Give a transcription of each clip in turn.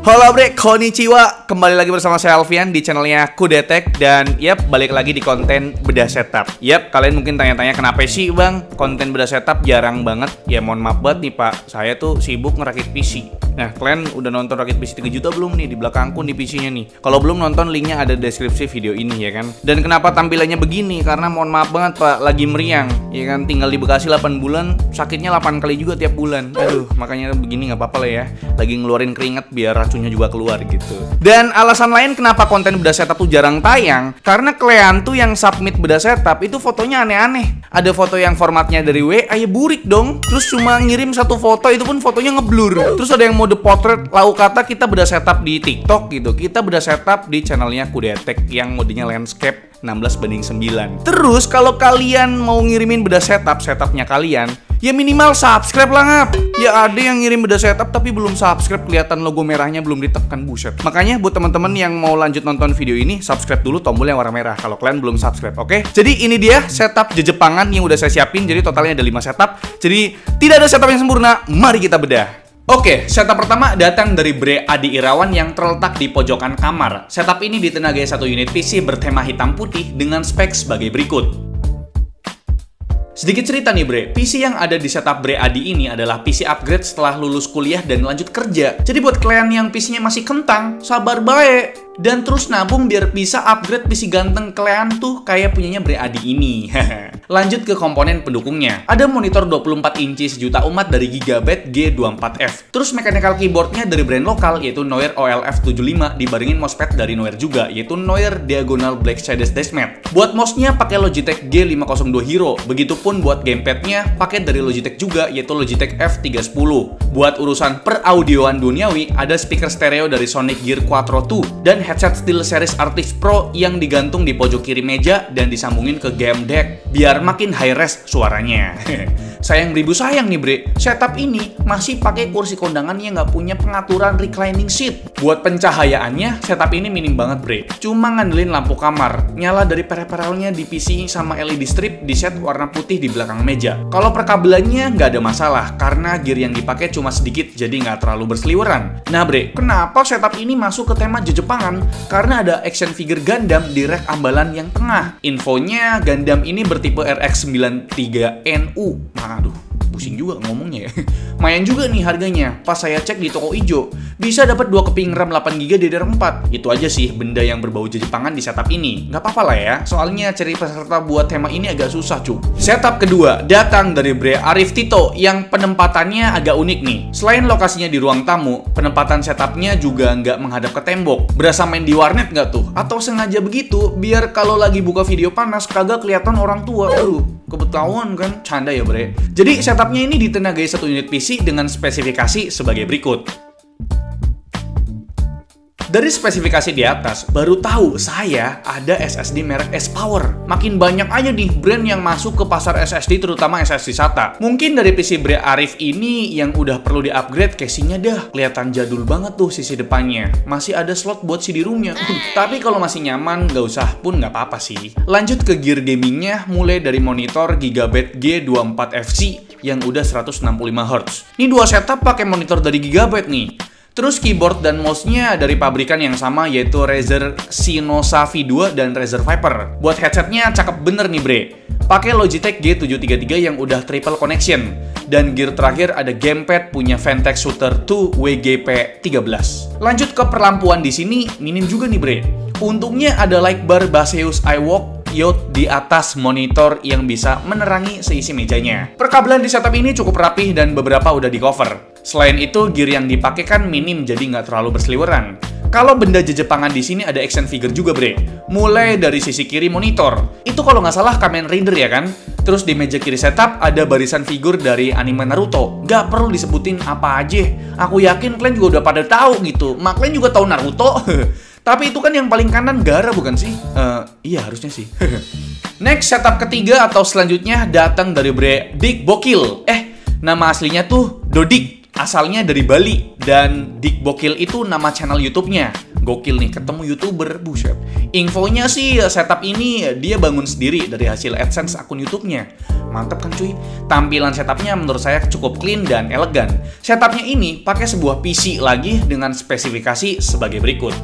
Halo bre, konnichiwa. Kembali lagi bersama saya Alfian di channelnya Kudetek. Dan balik lagi di konten bedah setup. Kalian mungkin tanya-tanya kenapa sih bang konten bedah setup jarang banget. Ya mohon maaf banget nih pak, saya tuh sibuk ngerakit PC. Nah, kalian udah nonton rakit PC 3 juta belum nih di belakangku nih PC-nya nih? Kalau belum nonton, linknya ada deskripsi video ini ya kan. Dan kenapa tampilannya begini? Karena mohon maaf banget pak, lagi meriang ya kan. Tinggal di Bekasi 8 bulan, sakitnya 8 kali juga tiap bulan. Aduh, makanya begini nggak apa-apa lah ya. Lagi ngeluarin keringat biar racunnya juga keluar gitu. Dan alasan lain kenapa konten bedah setup tuh jarang tayang, karena kalian tuh yang submit bedah setup itu fotonya aneh-aneh. Ada foto yang formatnya dari WA, ya burik dong. Terus cuma ngirim satu foto, itu pun fotonya ngeblur. Terus ada yang mode portrait, lalu kata kita bedah setup di TikTok gitu. Kita bedah setup di channelnya Kudetek yang modenya landscape 16:9. Terus kalau kalian mau ngirimin bedah setupnya kalian, ya minimal subscribe lah ngap. Ya ada yang ngirim bedah setup tapi belum subscribe, kelihatan logo merahnya belum ditekan, buset. Makanya buat teman-teman yang mau lanjut nonton video ini, subscribe dulu tombol yang warna merah kalau kalian belum subscribe, oke? Jadi ini dia setup jejepangan yang udah saya siapin. Jadi totalnya ada 5 setup. Jadi tidak ada setup yang sempurna. Mari kita bedah. Oke, setup pertama datang dari Bre Adi Irawan yang terletak di pojokan kamar. Setup ini ditenagai satu unit PC bertema hitam putih dengan spek sebagai berikut. Sedikit cerita nih bre, PC yang ada di setup Bre Adi ini adalah PC upgrade setelah lulus kuliah dan lanjut kerja. Jadi buat kalian yang PC-nya masih kentang, sabar baik. Dan terus nabung biar bisa upgrade PC ganteng kalian tuh kayak punyanya Bre Adi ini. Lanjut ke komponen pendukungnya. Ada monitor 24 inci sejuta umat dari Gigabyte G24F. Terus mechanical keyboardnya dari brand lokal yaitu Noir OLF75 dibarengin mousepad dari Noir juga yaitu Noir Diagonal Black Shades Dashmat. Buat mouse-nya pakai Logitech G502 Hero. Begitupun buat gamepadnya pakai dari Logitech juga yaitu Logitech F310. Buat urusan peraudioan duniawi ada speaker stereo dari Sonic Gear Quattro 2 dan headset SteelSeries Arctis Pro yang digantung di pojok kiri meja dan disambungin ke game deck biar makin high res suaranya. Sayang beribu sayang nih bre, setup ini masih pakai kursi kondangan yang nggak punya pengaturan reclining seat. Buat pencahayaannya, setup ini minim banget bre. Cuma ngandelin lampu kamar, nyala dari peripheralnya di PC sama LED strip di set warna putih di belakang meja. Kalau perkabelannya nggak ada masalah, karena gear yang dipakai cuma sedikit jadi nggak terlalu berseliweran. Nah bre, kenapa setup ini masuk ke tema Jejepangan? Karena ada action figure Gundam di rack ambalan yang tengah. Infonya Gundam ini bertipe RX-93NU. Aduh, pusing juga ngomongnya ya. Mayan juga nih harganya. Pas saya cek di toko ijo, bisa dapat 2 keping RAM 8GB DDR4. Itu aja sih benda yang berbau Jejepangan di setup ini. Nggak apa-apa lah ya, soalnya cari peserta buat tema ini agak susah cu. Setup kedua datang dari Bre Arif Tito yang penempatannya agak unik nih. Selain lokasinya di ruang tamu, penempatan setupnya juga nggak menghadap ke tembok. Berasa main di warnet nggak tuh? Atau sengaja begitu biar kalau lagi buka video panas kagak kelihatan orang tua. Aduh, kebetahuan kan? Canda ya bre. Jadi setupnya ini ditenagai satu unit PC dengan spesifikasi sebagai berikut. Dari spesifikasi di atas, baru tahu saya ada SSD merek S-Power. Makin banyak aja nih brand yang masuk ke pasar SSD, terutama SSD SATA. Mungkin dari PC Bre Arif ini yang udah perlu di-upgrade casingnya dah. Kelihatan jadul banget tuh sisi depannya. Masih ada slot buat CD-ROM-nya. Tapi kalau masih nyaman, nggak usah pun nggak apa-apa sih. Lanjut ke gear gamingnya, mulai dari monitor Gigabyte G24FC yang udah 165Hz. Ini dua setup pakai monitor dari Gigabyte nih. Terus keyboard dan mouse-nya dari pabrikan yang sama yaitu Razer Synosa V2 dan Razer Viper. Buat headsetnya cakep bener nih bre. Pakai Logitech G733 yang udah triple connection. Dan gear terakhir ada gamepad punya Vantex Shooter 2 WGP13. Lanjut ke perlampuan di sini minim juga nih bre. Untungnya ada light bar Baseus iWalk Yacht di atas monitor yang bisa menerangi seisi mejanya. Perkabelan di setup ini cukup rapih dan beberapa udah di cover. Selain itu, gear yang dipakai kan minim jadi nggak terlalu berseliweran. Kalau benda Jejepangan di sini ada action figure juga bre. Mulai dari sisi kiri monitor. Itu kalau nggak salah Kamen Rider ya kan? Terus di meja kiri setup ada barisan figur dari anime Naruto. Nggak perlu disebutin apa aja. Aku yakin kalian juga udah pada tahu gitu. Mak kalian juga tahu Naruto. Tapi itu kan yang paling kanan Gaara bukan sih? Iya harusnya sih. Next setup ketiga atau selanjutnya datang dari Bre Dik Bokil. Nama aslinya tuh Dodik. Asalnya dari Bali. Dan Dik Bokil itu nama channel YouTube-nya. Gokil nih, ketemu YouTuber, buset. Infonya sih setup ini dia bangun sendiri dari hasil AdSense akun YouTube-nya. Mantap kan cuy? Tampilan setupnya menurut saya cukup clean dan elegan. Setupnya ini pakai sebuah PC lagi dengan spesifikasi sebagai berikut.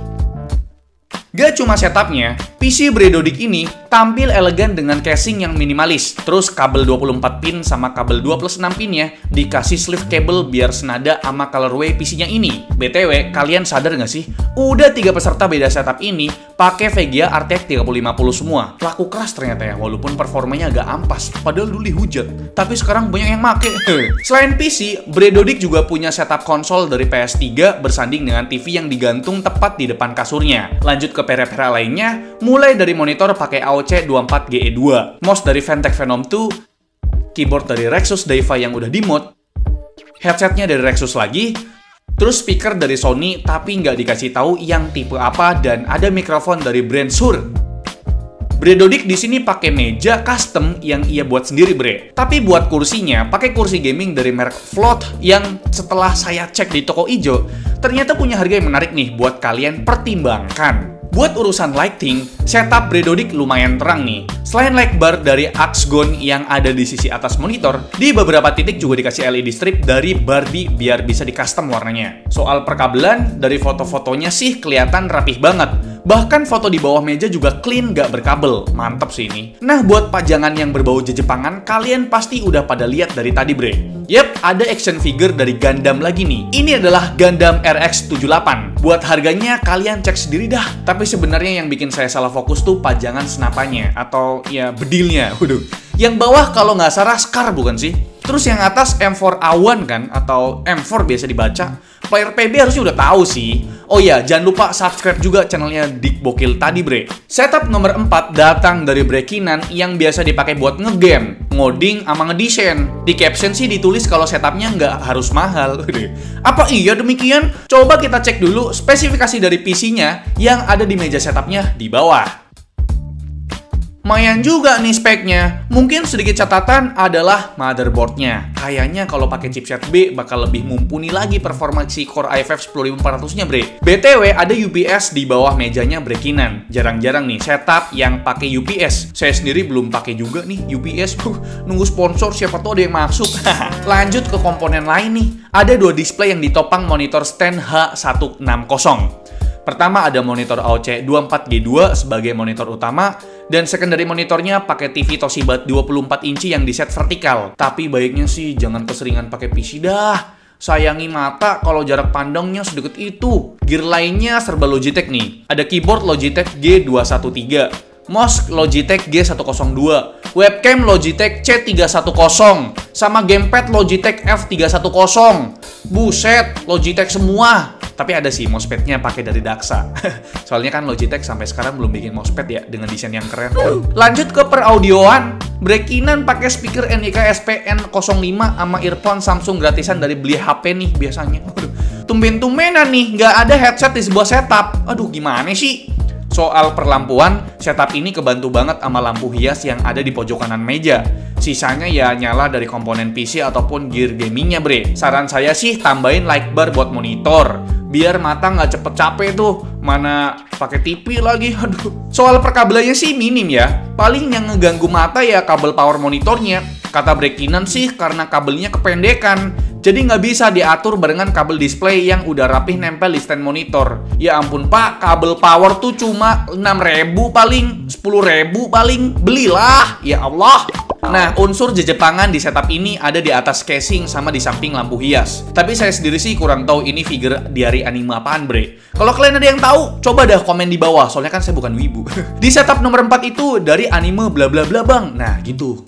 Gak cuma setupnya, PC Bredodik ini tampil elegan dengan casing yang minimalis. Terus kabel 24 pin sama kabel 2+6 pinnya dikasih sleeve cable biar senada sama colorway PC-nya ini. BTW, kalian sadar gak sih? Udah 3 peserta beda setup ini pakai VGA RTX 3050 semua. Laku keras ternyata ya, walaupun performanya agak ampas. Padahal dulu dihujat, tapi sekarang banyak yang make. Selain PC, Bredodik juga punya setup konsol dari PS3 bersanding dengan TV yang digantung tepat di depan kasurnya. Lanjut ke peripheral lainnya, mulai dari monitor pakai AOC 24GE2, mouse dari Ventec Venom 2, keyboard dari Rexus Daiva yang udah di-mod, headsetnya dari Rexus lagi, terus speaker dari Sony tapi nggak dikasih tahu yang tipe apa, dan ada mikrofon dari brand Shure. Bredodik di sini pakai meja custom yang ia buat sendiri, bre. Tapi buat kursinya, pakai kursi gaming dari merek Float yang setelah saya cek di toko ijo, ternyata punya harga yang menarik nih buat kalian pertimbangkan. Buat urusan lighting, setup Bredodik lumayan terang nih. Selain light bar dari Axgon yang ada di sisi atas monitor, di beberapa titik juga dikasih LED strip dari Barbie biar bisa di custom warnanya. Soal perkabelan, dari foto-fotonya sih kelihatan rapih banget. Bahkan foto di bawah meja juga clean, gak berkabel. Mantap sih ini. Nah, buat pajangan yang berbau jejepangan, kalian pasti udah pada lihat dari tadi, bre. Yep, ada action figure dari Gundam lagi nih. Ini adalah Gundam RX-78. Buat harganya, kalian cek sendiri dah. Tapi sebenarnya yang bikin saya salah fokus tuh pajangan senapannya, atau ya bedilnya. Waduh. Yang bawah kalau nggak salah Scar bukan sih? Terus yang atas M4A1 kan, atau M4 biasa dibaca. Player PB harusnya udah tahu sih. Oh iya, jangan lupa subscribe juga channelnya Dik Bokil tadi, bre. Setup nomor 4 datang dari Brekinan yang biasa dipakai buat ngegame, ngoding, sama ngedesain. Di caption sih ditulis kalau setupnya nggak harus mahal. Apa iya demikian? Coba kita cek dulu spesifikasi dari PC-nya yang ada di meja setupnya di bawah. Lumayan juga nih speknya. Mungkin sedikit catatan adalah motherboardnya. Kayaknya kalau pakai chipset B bakal lebih mumpuni lagi performa si Core i5 10400-nya, bre. BTW ada UPS di bawah mejanya Brekinan. Jarang-jarang nih setup yang pakai UPS. Saya sendiri belum pakai juga nih UPS. Nunggu sponsor, siapa tahu ada yang masuk. Lanjut ke komponen lain nih. Ada dua display yang ditopang monitor stand H160. Pertama ada monitor AOC 24G2 sebagai monitor utama, dan secondary monitornya pakai TV Toshiba 24 inci yang di set vertikal. Tapi baiknya sih jangan keseringan pakai PC dah. Sayangi mata kalau jarak pandangnya sedekat itu. Gear lainnya serba Logitech nih. Ada keyboard Logitech G213, mouse Logitech G102, webcam Logitech C310, sama gamepad Logitech F310. Buset, Logitech semua. Tapi ada sih mousepadnya pakai dari Daxa. Soalnya kan Logitech sampai sekarang belum bikin mousepad ya dengan desain yang keren. Lanjut ke peraudioan. Brekinan pakai speaker NIK SPN05 sama earphone Samsung gratisan dari beli HP nih biasanya. Tumben-tumbenan nih, nggak ada headset di sebuah setup. Aduh, gimana sih? Soal perlampuan, setup ini kebantu banget sama lampu hias yang ada di pojok kanan meja. Sisanya ya nyala dari komponen PC ataupun gear gamingnya, bre. Saran saya sih tambahin light bar buat monitor, biar mata nggak cepet capek tuh. Mana pakai TV lagi, aduh. Soal perkabelannya sih minim ya. Paling yang ngeganggu mata ya kabel power monitornya. Kata Brekinan sih karena kabelnya kependekan. Jadi nggak bisa diatur barengan kabel display yang udah rapih nempel di stand monitor. Ya ampun pak, kabel power tuh cuma 6.000 paling, 10.000 paling. Belilah, ya Allah. Nah, unsur jejepangan di setup ini ada di atas casing sama di samping lampu hias. Tapi saya sendiri sih kurang tahu ini figure dari anime apaan, bre. Kalau kalian ada yang tahu, coba dah komen di bawah. Soalnya kan saya bukan wibu. Di setup nomor 4 itu dari anime bla bla bla bang. Nah, gitu.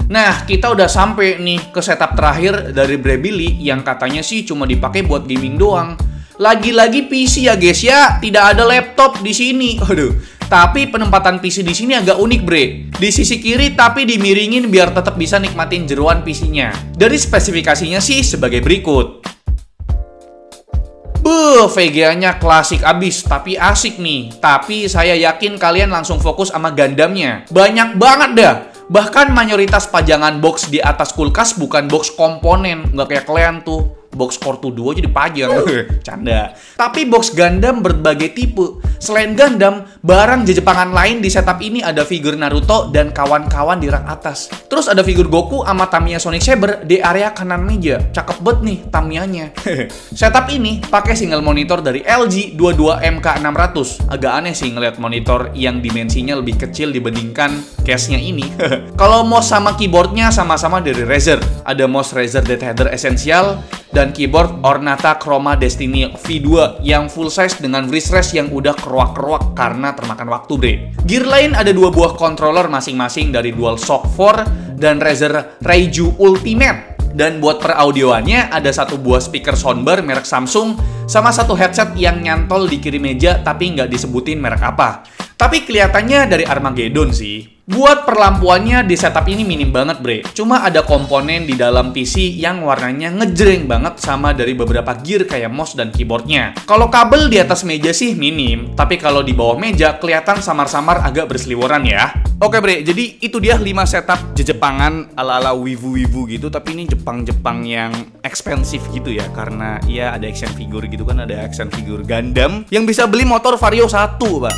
Nah, kita udah sampai nih ke setup terakhir dari Brebili yang katanya sih cuma dipakai buat gaming doang. Lagi-lagi PC ya guys ya, tidak ada laptop di sini. Aduh. Tapi penempatan PC di sini agak unik, bre. Di sisi kiri tapi dimiringin biar tetap bisa nikmatin jeruan PC-nya. Dari spesifikasinya sih sebagai berikut. VGA-nya klasik abis, tapi asik nih. Tapi saya yakin kalian langsung fokus sama Gundamnya. Banyak banget dah. Bahkan mayoritas pajangan box di atas kulkas bukan box komponen. Nggak kayak kalian tuh. Box Core to Duo jadi pajang. Canda. Tapi box Gundam berbagai tipe. Selain Gundam, barang Jepangan lain di setup ini ada figur Naruto dan kawan-kawan di rak atas. Terus ada figur Goku sama Tamiya Sonic Saber di area kanan meja. Cakep banget nih Tamiyanya. Setup ini pakai single monitor dari LG 22MK600. Agak aneh sih ngeliat monitor yang dimensinya lebih kecil dibandingkan case-nya ini. Kalau mouse sama keyboardnya sama-sama dari Razer. Ada mouse Razer Death Header Essential dan keyboard Ornata Chroma Destiny V2 yang full size dengan wrist rest yang udah keruak-keruak karena termakan waktu, bre. Gear lain ada 2 buah controller masing-masing dari DualShock 4 dan Razer Raiju Ultimate. Dan buat peraudioannya ada 1 buah speaker soundbar merek Samsung sama 1 headset yang nyantol di kiri meja tapi nggak disebutin merek apa. Tapi kelihatannya dari Armageddon sih. Buat perlampuannya di setup ini minim banget, bre. Cuma ada komponen di dalam PC yang warnanya ngejreng banget sama dari beberapa gear kayak mouse dan keyboardnya. Kalau kabel di atas meja sih minim, tapi kalau di bawah meja kelihatan samar-samar agak berseliweran ya. Oke, bre, jadi itu dia 5 setup Jepangan ala-ala wibu-wibu gitu, tapi ini Jepang-Jepang yang ekspensif gitu ya, karena ya ada action figure gitu kan, ada action figure Gundam yang bisa beli motor Vario 1, Pak.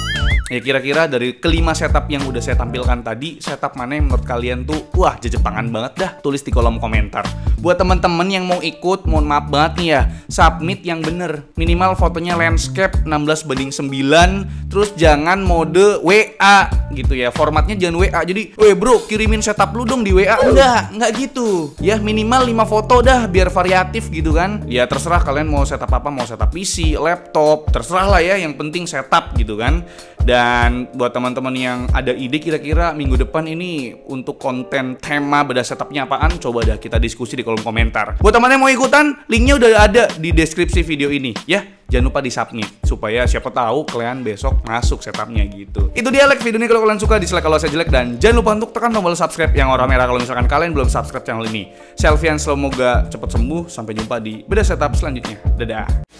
Ya kira-kira dari kelima setup yang udah saya tampilkan tadi, setup mana yang menurut kalian tuh wah Jepangan banget dah? Tulis di kolom komentar. Buat teman-teman yang mau ikut, mohon maaf banget nih ya, submit yang bener. Minimal fotonya landscape 16:9, terus jangan mode WA gitu ya. Formatnya jangan WA. Jadi, "Weh bro, kirimin setup lu dong di WA." Enggak gitu. Ya minimal 5 foto dah biar variatif gitu kan. Ya terserah kalian mau setup apa, mau setup PC, laptop, terserah lah ya, yang penting setup gitu kan. Dan buat teman-teman yang ada ide kira-kira minggu depan ini untuk konten tema beda setupnya apaan, coba dah kita diskusi di kolom komentar. Buat teman yang mau ikutan, linknya udah ada di deskripsi video ini ya. Jangan lupa di-submit supaya siapa tahu kalian besok masuk setupnya gitu. Itu dia like video ini kalau kalian suka, dislike kalau saya jelek, dan jangan lupa untuk tekan tombol subscribe yang warna merah kalau misalkan kalian belum subscribe channel ini. Selvian, semoga cepat sembuh. Sampai jumpa di beda setup selanjutnya. Dadah.